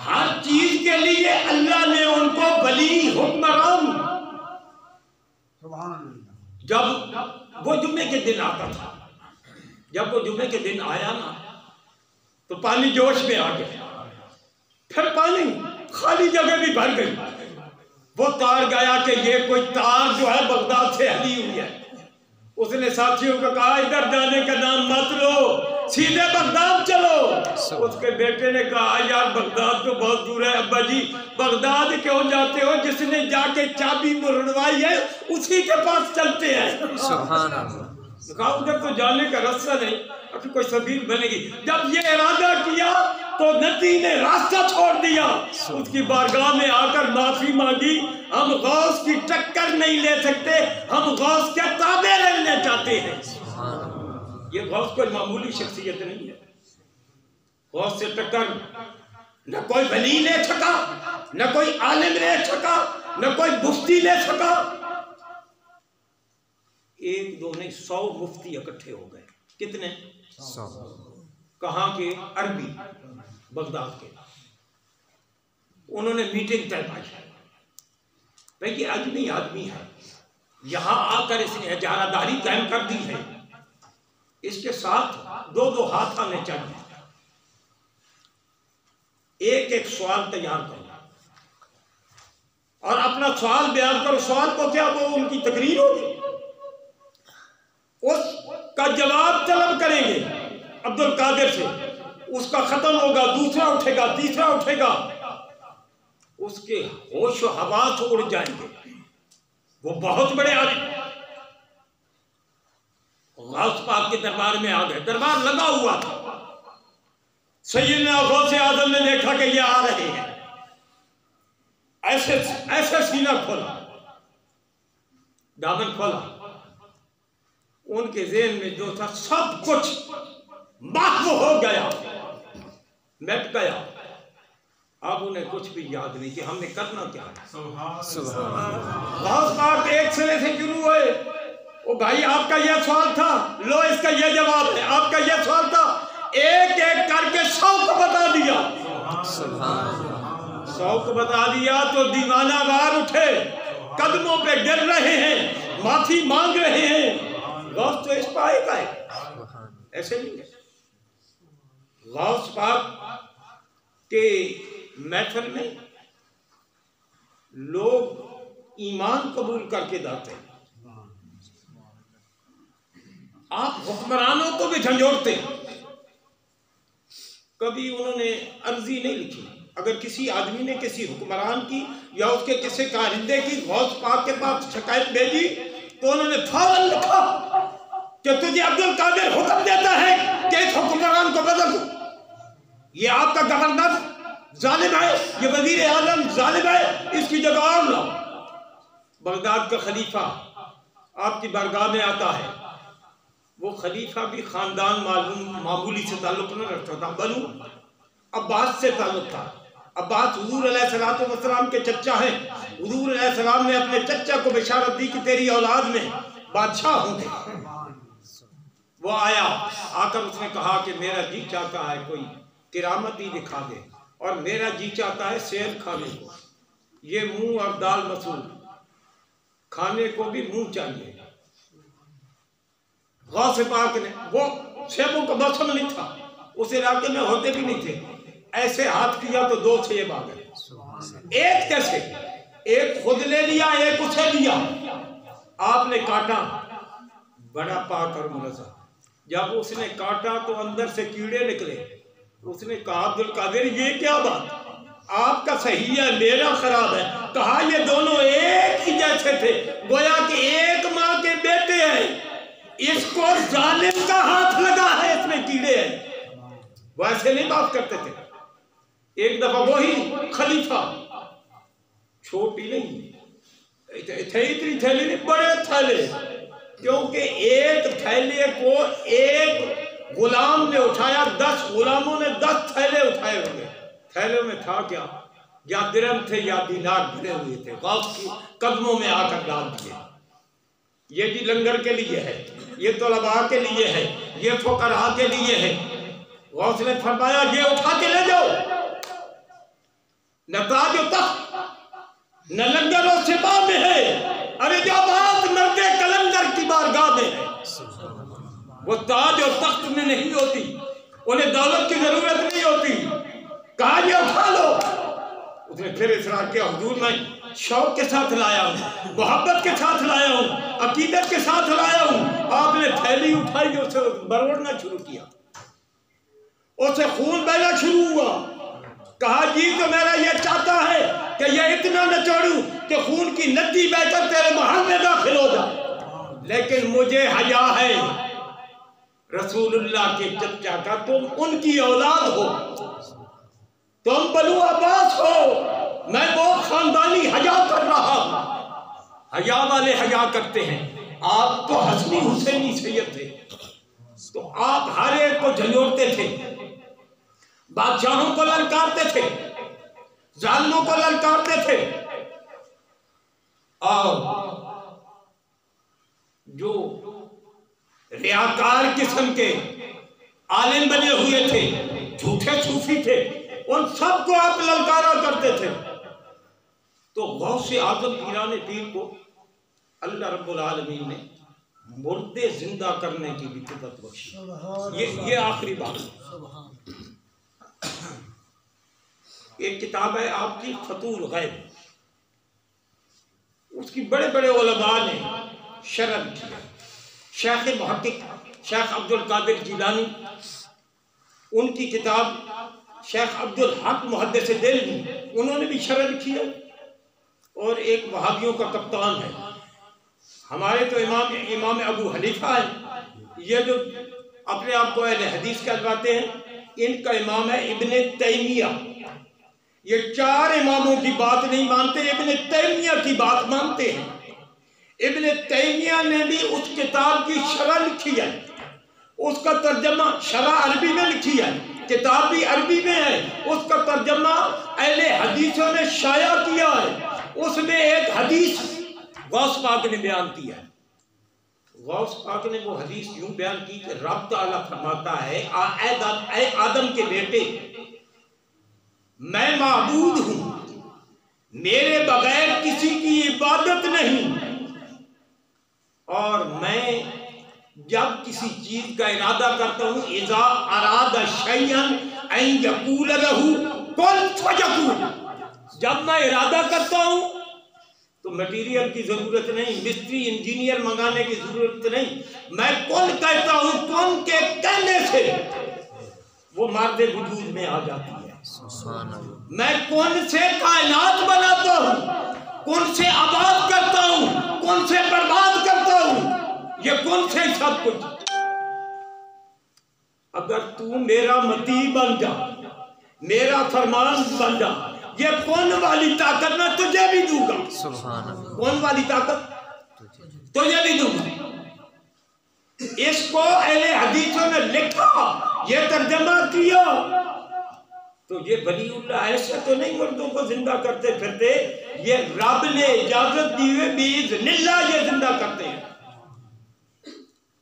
हर चीज के लिए अल्लाह ने उनको वली हुक्मरान। जब वो जुम्मे के दिन आता था, जब वो जुम्मे के दिन आया ना तो पानी जोश में आ गया, फिर पानी खाली जगह भी भर गई। वो तार गया कि ये कोई तार जो है बगदाद से हली हुई है। उसने साथियों को कहा इधर जाने का नाम मत लो, सीधे बगदाद चलो। उसके बेटे ने कहा यार बगदाद तो बहुत दूर है। अब्बा जी बगदाद क्यों जाते हो, जिसने जाके चाबी मुड़वाई है उसी के पास चलते हैं। सुभान अल्लाह। कहा उधर तो जाने का रास्ता नहीं, अभी कोई सबील बनेगी। जब ये इरादा किया तो नदी ने रास्ता छोड़ दिया, उसकी बारगाह में आकर माफी मांगी। हम गौस की टक्कर नहीं ले सकते, हम गौस के ताबे रहना चाहते हैं। ये गौस कोई मामूली शख्सियत नहीं है। गौस से टक्कर न कोई वली ले सका, न कोई आलिम ले सका, न कोई मुफ्ती ले सका। 1 2 नहीं 100 मुफ्ती इकट्ठे हो गए। कितने? 100। कहाँ के? अरबी, बगदाद के। उन्होंने मीटिंग तय पाई, भाई ये आदमी आदमी है, यहाँ आकर इसने इजारादारी कायम कर दी है, इसके साथ 2-2 हाथ आने चाहिए। एक सवाल तैयार करो और अपना सवाल बयान करो। सवाल को क्या वो उनकी तकरीर होगी, उसका जवाब तलब करेंगे अब्दुल कादिर से, उसका खत्म होगा, दूसरा उठेगा, तीसरा उठेगा, उसके होश व हवास उड़ जाएंगे। वो बहुत बड़े आदमी गौस पाक के दरबार में आ गए। दरबार लगा हुआ था। सैयदना गौसे आजम ने देखा कि ये आ रहे हैं, ऐसे ऐसे सीना खोला, दामन खोला। उनके ज़हन में जो था सब कुछ महव हो गया, मिट गया। अब उन्हें कुछ भी याद नहीं कि हमने करना क्या है। गौस पाक एक सिरे से शुरू हुए, ओ भाई आपका यह सवाल था, लो इसका यह जवाब है, आपका यह सवाल था, एक एक करके 100 को बता दिया। 100 को बता दिया तो दीवाना वार उठे, कदमों पे गिर रहे हैं, माफी मांग रहे हैं। गौस तो इस पाए का है, ऐसे नहीं है। गौस पाक के महफिल में लोग ईमान कबूल करके जाते हैं। आप हुक्मरानों को भी झंझोड़ते हैं। कभी उन्होंने अर्जी नहीं लिखी। अगर किसी आदमी ने किसी हुक्मरान की या उसके किसी कारिंदे की गौस पाक के पास शिकायत भेजी तो उन्होंने फौरन लिखा कि तुझे अब्दुल कादिर हुक्म देता है कि इस हुक्मरान को बदल दो। ये आपका गवर्नर जालिम है, ये वजीर आजम जालिम है, इसकी जगह और लाओ। बगदाद का खलीफा आपकी बारगाह में आता है। वो खलीफा भी खानदान मामूली से ताल्लुक न रखता था, बनु अब्बास से ताल्लुक था। अब्बास हुजूर अलैहिस्सलाम के चच्चा हैं। हुजूर अलैहिस्सलाम ने अपने चच्चा को बिशारत दी कि तेरी औलाद में बादशाह होंगे। वो आया, आकर उसने कहा कि मेरा जी चाहता है कोई किरामत ही दिखा दे, और मेरा जी चाहता है सेब खाने को। ये मुंह और दाल मसूर खाने को भी मुंह चाहिए। गौसे पाक ने, वो सेबों का मौसम नहीं था, उस इलाके में होते भी नहीं थे, ऐसे हाथ किया तो 2 सेब आ गए। एक कैसे, एक खुद ले लिया, एक उसे दिया, आपने काटा, बड़ा पाक और मुनज़्ज़ह। जब उसने काटा तो अंदर से कीड़े निकले। उसने कहा अब्दुल कादिर ये क्या बात, आपका सही है मेरा खराब है। कहा ये दोनों एक ही जैसे थे, गोया कि एक माँ के बेटे हैं, इसको जालिम का हाथ लगा है, इसमें कीड़े हैं। वैसे नहीं बात करते थे। एक दफा वही खलीफा, छोटी नहीं इतनी थैली नहीं, बड़े थैले, क्योंकि एक थैले को एक गुलाम ने उठाया, 10 गुलामों ने 10 थैले उठाए होंगे। थैले में था क्या, या दिरहम थे या दीनार भरे हुए थे, गौस की कदमों में आकर डाल दिए। ये भी लंगर के लिए है, ये तलबा के लिए है, ये फुकरा के लिए है। गौस ने फरमाया ये उठा के ले जाओ, न ताज तख्त न लंगर और सिपा में है, अरे जो बात मर्दे कलंदर की बारगाह में है। वो ताज और तख्त में नहीं होती, उन्हें दौलत की जरूरत नहीं होती। कहा ये उठा लो। उसने फिर इसरार किया, हुजूर मैं शौक के साथ लाया हूँ, मोहब्बत के साथ लाया हूँ, अकीदत के साथ लाया हूँ। आपने थैली उठाई, उसे बरवड़ना शुरू किया, उसे खून बहना शुरू हुआ। कहा जी तो मेरा ये चाहता है कि ये इतना न छोड़ूं कि खून की नदी बहकर तेरे महल में दाखिल हो जाए, लेकिन मुझे हया है रसूलुल्लाह के चचा का, तुम उनकी औलाद हो, तुम बनु अब्बास हो, मैं वो खानदानी हया कर रहा हूं। हया वाले हया करते हैं। आप तो हसनी हुसैनी सैयद थे, तो आप हर एक को झंझोड़ते थे, बादशाहों को ललकारते थे, जालिमों को ललकारते थे, और जो रियाकार किस्म के आलिम बने हुए थे, झूठे सूफी थे, उन सबको आप ललकारा करते थे। तो गौसे आजम पीराने पीर को अल्लाह रब्बुल आलमीन ने मुर्दे जिंदा करने की भी कुदरत बख्शी। ये आखिरी बात। एक किताब है आपकी फतूल गैब, उसकी बड़े बड़े उलमा ने शरह की। शेख मुहक्किक शेख अब्दुल कादिर जिलानी, उनकी किताब शेख अब्दुल हक मुहद्दिस दिल्ली, उन्होंने भी शरह लिखी है। और एक वहाबियों का कप्तान है, हमारे तो इमाम अबू हनीफा है, ये जो अपने आप को अहले हदीस कहलाते हैं, इनका इमाम है इब्ने तैमिया। ये 4 इमामों की बात नहीं मानते, इब्ने तैमिया की बात मानते हैं। इब्ने तैमिया ने भी उस किताब की शरह लिखी है, उसका तर्जमा शरह अरबी में लिखी है, किताब भी अरबी में है, उसका तर्जमा अहले हदीसों ने शाया किया है। उसमें एक हदीस गौस पाक ने बयान की है। गौस पाक ने वो हदीस यूं बयान की कि रब तआला फरमाता है, ऐ आदम के बेटे, मैं माबूद हूं, मेरे बगैर किसी की इबादत नहीं, और मैं जब किसी चीज का इरादा करता हूं, इज़ा अरादा शैअन अन यक़ूल लहू कुन फयकून, जब मैं इरादा करता हूं तो मटीरियल की जरूरत नहीं, मिस्त्री इंजीनियर मंगाने की जरूरत नहीं, मैं कुन कहता हूं, कुन के कहने से वो मार्दे वजूद में आ जाती है। मैं कुन से कायनात बनाता हूं, कुन से आबाद करता हूं, कुन से बर्बाद करता हूं, ये कुन से सब कुछ। अगर तू मेरा मती बन जा, मेरा फरमान बन जा, ये कौन वाली ताकत मैं तुझे भी दूंगा, कौन वाली ताकत तुझे भी दूंगा। इसको अहले हदीसों ने लिखा, ये तर्जमा किया, तो ये वलीउल्लाह ऐसे तो नहीं मुर्दों को जिंदा करते फिरते, ये रब ने इजाजत दी हुई बिइज़्निल्लाह ये जिंदा करते हैं।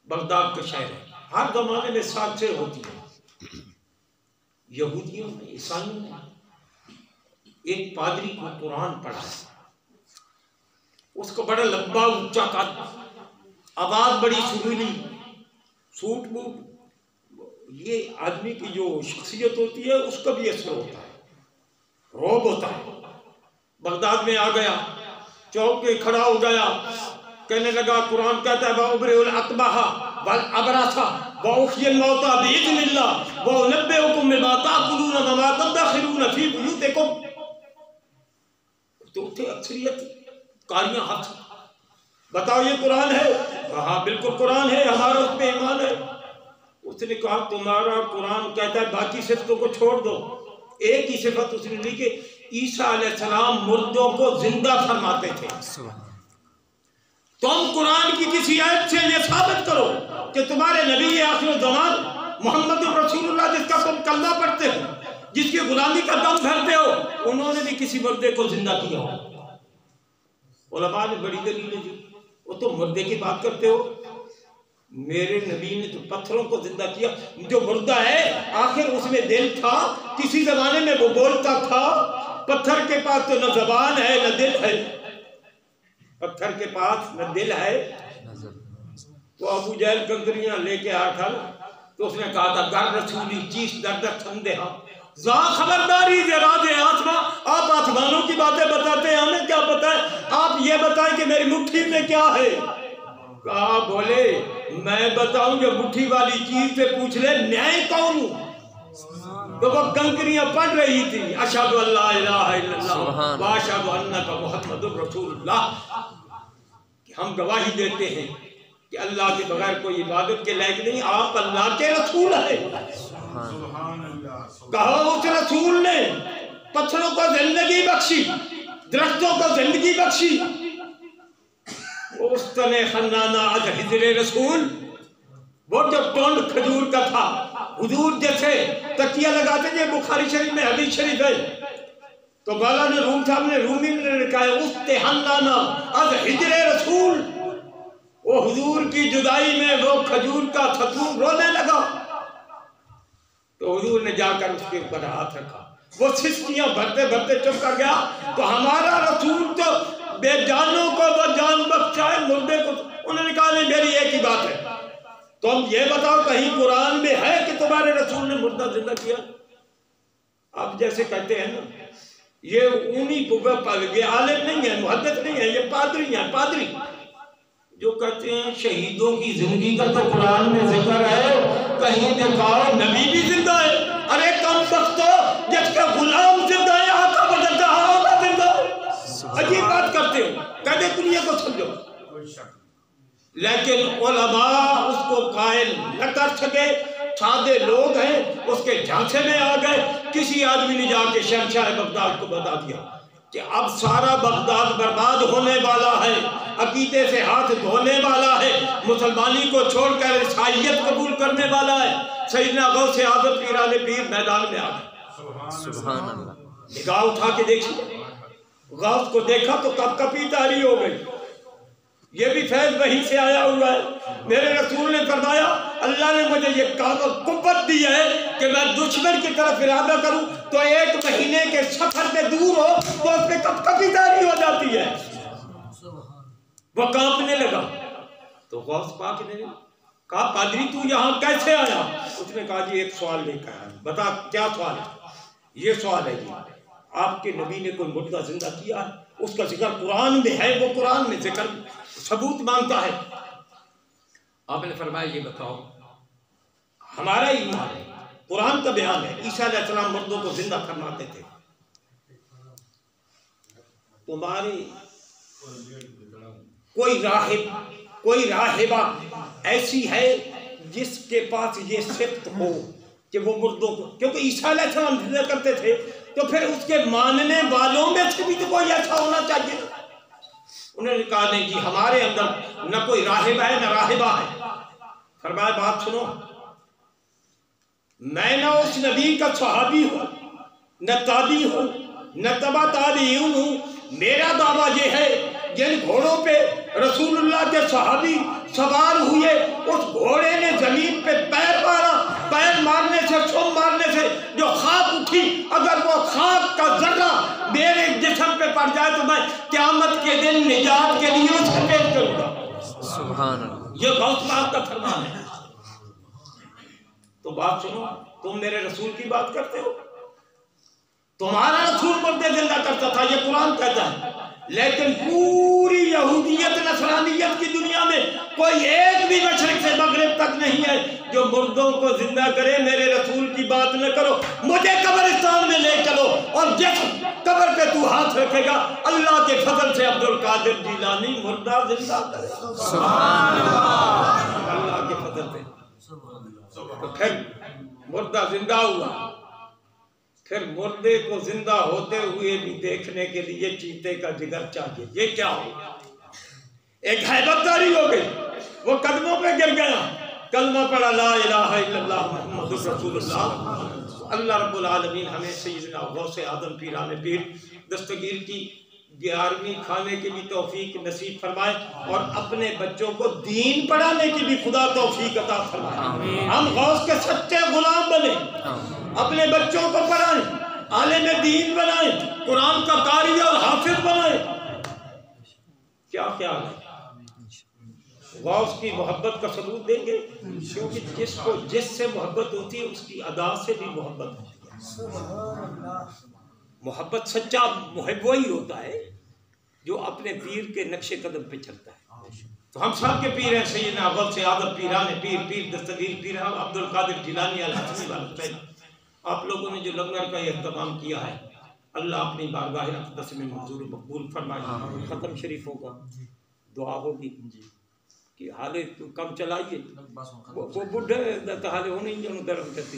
बगदाद का शहर है, हर जमाने में साजिशें होती है। यहूदियों ने, ईसाइयों ने एक पादरी को कुरान पढ़ा, उसको बड़ा लंबा ऊंचा कद, आवाज बड़ी सुरीली, सूट बूट, ये आदमी की जो शख्सियत होती है उसका भी असर होता है, रौब होता है। बगदाद में आ गया, चौक पे खड़ा हो गया, कहने लगा कुरान कहता है बाउबरुल अकबहा वल अबरसा व उहयल मौता बिइज़्निल्लाह व उनब्बिउकुम बिमा ताकुलून व मा तदखिरून फी बुयूतिकुम। तो थे अक्सरियत कारियां हाथ, बताओ ये कुरान है? हाँ बिल्कुल कुरान है, हमारा उस पे ईमान है। उसने कहा तुम्हारा कुरान कहता है बाकी सिफतों को छोड़ दो, एक ही सिफत उसने ली कि ईसा अलैहिस्सलाम मुर्दों को जिंदा फरमाते थे। तुम कुरान की किसी आयत से ये साबित करो कि तुम्हारे नबी आखिर ज़मान मोहम्मद रसूलुल्लाह जिसका तुम कलमा पढ़ते हो, जिसकी गुलामी का दम भरते हो, उन्होंने भी किसी मुर्दे को जिंदा किया हो। उलमा ने बड़ी दलीलें दी, वो तो मुर्दे की बात करते हो, मेरे नबी ने तो पत्थरों को जिंदा किया। जो मुर्दा है आखिर उसमें दिल था, किसी जमाने में वो बोलता था। पत्थर के पास तो न जबान है न दिल है, पत्थर के पास न दिल है। तो अबू जहल कंकरियां लेके आया था, तो उसने कहा था गर रसूली चीज दर्द ठंडे जा खबरदारी जरा दे आसमा, आप आसमानों की बातें बताते हैं, हमें क्या पता है? आप ये बताएं कि मेरी मुट्ठी में क्या है। कहा बोले मैं बताऊं, जो मुट्ठी वाली चीज से पूछ ले न्याय कौन? तो वो कंकरियां पढ़ रही थी अशहदु अल्ला इलाहा इल्लल्लाह व अशहदु अन्नका मुहम्मदुर रसूलुल्लाह, कि हम गवाही देते हैं कि अल्लाह के बगैर कोई इबादत के लायक नहीं, आप अल्लाह के रसूल हैं। कहा उस रसूल ने पत्थरों को जिंदगी बख्शी, दरख्तों को जिंदगी बख्शी। उस तने खन्नाना आज हिजरे रसूल, वो जो टोंड खजूर का था, हुजूर जैसे तकिया लगाते थे, बुखारी शरीफ में हदीस शरीफ है। तो बाला ने रूम साहब ने रूमी ने लिखा है उस तेहन्नाना आज हिजरे रसूल, वो हुजूर की जुदाई में वो खजूर का खतून रोने लगा। तो हुजूर ने जाकर उसके ऊपर हाथ रखा, वो सिस्कियां भरते भरते चुप कर गया। तो हमारा रसूल तो बेजानों को वो जान बख्शाए, मुर्दे को। उन्होंने कहा नहीं, मेरी एक ही बात है, तुम ये बताओ कहीं कुरान में है कि तुम्हारे रसूल ने मुर्दा जिंदा किया? आप जैसे कहते हैं ना, ये उन्हीं आलिम नहीं है, मुहद्दिस नहीं है, ये पादरी है। पादरी जो कहते हैं शहीदों की जिंदगी का तो कुरान में जिक्र है, कहीं दिखाओ नबी भी जिंदा है। अरे कम बख्तो जिसका गुलाम जिंदा है, आका बदलता आका जिंदा है। अजीब बात करते हो, कहते दुनिया को समझो, लेकिन उलमा उसको कायल न कर सके। सादे लोग हैं उसके झांसे में आ गए। किसी आदमी ने जाके शहंशाह बगदाद को बता दिया कि अब सारा बगदाद बर्बाद होने वाला है, अकीदे से हाथ धोने वाला है, मुसलमानी को छोड़कर ईसाईयत कबूल करने वाला है। सैयदना गौसे आज़म पीराने पीर मैदान में आ गए। सुभान अल्लाह। निगाह उठा के देखिए, गौस को देखा तो कपकपी तारी हो गई। ये भी फैज वहीं से आया हुआ है। मेरे रसूल ने फरमाया अल्लाह ने मुझे ये कुव्वत दी है कि मैं दुश्मन की तरफ इरादा करूं तो 1 महीने के सफर पे दूर हो तो उस पर कपकपी तारी हो जाती है। वो कांपने लगा। तो गौस पाक ने कहा पादरी तू यहाँ कैसे आया? उसने कहा जी एक सवाल लेकर आया। बता क्या सवाल है? ये सवाल है जी, आपके नबी ने कोई मुर्दा जिंदा किया है? उसका जिक्र कुरान में है, वो कुरान में जिक्र सबूत मांगता है। आपने फरमाया ये बताओ, हमारा ईमान है, कुरान का बयान है, ईसा अलैहिस्सलाम मुर्दों को जिंदा फरमाते थे। तुम्हारे कोई राहिब कोई राहिबा ऐसी है जिसके पास ये सिफ्त हो कि वो मुर्दों को, क्योंकि ईसा अलैहिस्सलाम जिंदा करते थे तो फिर उसके मानने वालों में से भी तो कोई ऐसा होना चाहिए। उन्होंने कहा नहीं जी हमारे अंदर न कोई राहिब है न राहिबा है। फरमाया बात सुनो, मैं न उस नबी का सहाबी हूं, न ताबी हूं, न तबा ताबीऊन हूं। मेरा दावा यह है जिन घोड़ों पे रसूलुल्लाह के सहाबी सवार हुए उस घोड़े ने जमीन पे पैर मारा, पैर मारने से सुम मारने से जो खाक उठी, अगर वो खाक का जर्रा मेरे जिस्म पे पड़ जाए तो मैं क़यामत के दिन निजात के लिए उसे पेश करूंगा। सुभान अल्लाह। ये गौस पाक का फरमान है। तो बात सुनो, तुम मेरे रसूल की बात करते हो, तुम्हारा रसूल मुर्दे जिंदा करता था, ये कुरान कहता है। लेकिन पूरी यहूदियत नसरानियत की दुनिया में कोई एक भी मशरिक से मगरिब तक नहीं है जो मुर्दों को जिंदा करे। मेरे रसूल की बात न करो, मुझे कब्रिस्तान में ले चलो और जिस कब्र पे तू हाथ रखेगा अल्लाह के फजल से अब्दुल कादिर जिलानी मुर्दा जिंदा करे, अल्लाह के फजल से। तो फिर मुर्दा जिंदा हुआ, फिर मुर्दे को जिंदा होते हुए भी देखने के लिए चीते का जिगर चाहिए। ये क्या हो, एक हैबतदारी हो गई। वो कदमों पे गिर गया, कलमा पढ़ा ला इलाहा इल्लल्लाह मुहम्मदुर रसूलुल्लाह। अल्लाह रब्बुल आलमीन हमें सैयदना गौसे आदम पीराने पीर दस्तगीर की 11वीं खाने की भी तौफीक नसीब फरमाए और अपने बच्चों को दीन पढ़ाने की भी खुदा तौफीक अता फरमाए। हम गौस के सच्चे गुलाम बने, अपने बच्चों को पढ़ाएं, आलिम दीन बनाएं, कुरान का कारी और हाफिज बनाएं। क्या ख्याल है? गौस की मोहब्बत का सबूत देंगे, क्योंकि जिसको जिससे मोहब्बत होती है उसकी अदा से भी मोहब्बत होती है। मोहब्बत सच्चा मुहिब वही होता है जो अपने पीर के नक्शे कदम पे चलता है। तो हम सब के पीर हैं सैयदना गौसे आदम पीराने पीर, पीर दस्तगीर पीर अब्दुल कादिर जिलानी अल-हसनी वाल-हुसैन। आप लोगों ने जो लंगर का एहतमाम किया है, अल्लाह अपनी बारगाह अक़दस में मंजूर मकबूल फरमाए। ख़त्म शरीफ होगा, दुआ होगी कि हाले तो कम चलाइए, वो बुढ़े हाले होने ही दर्द करती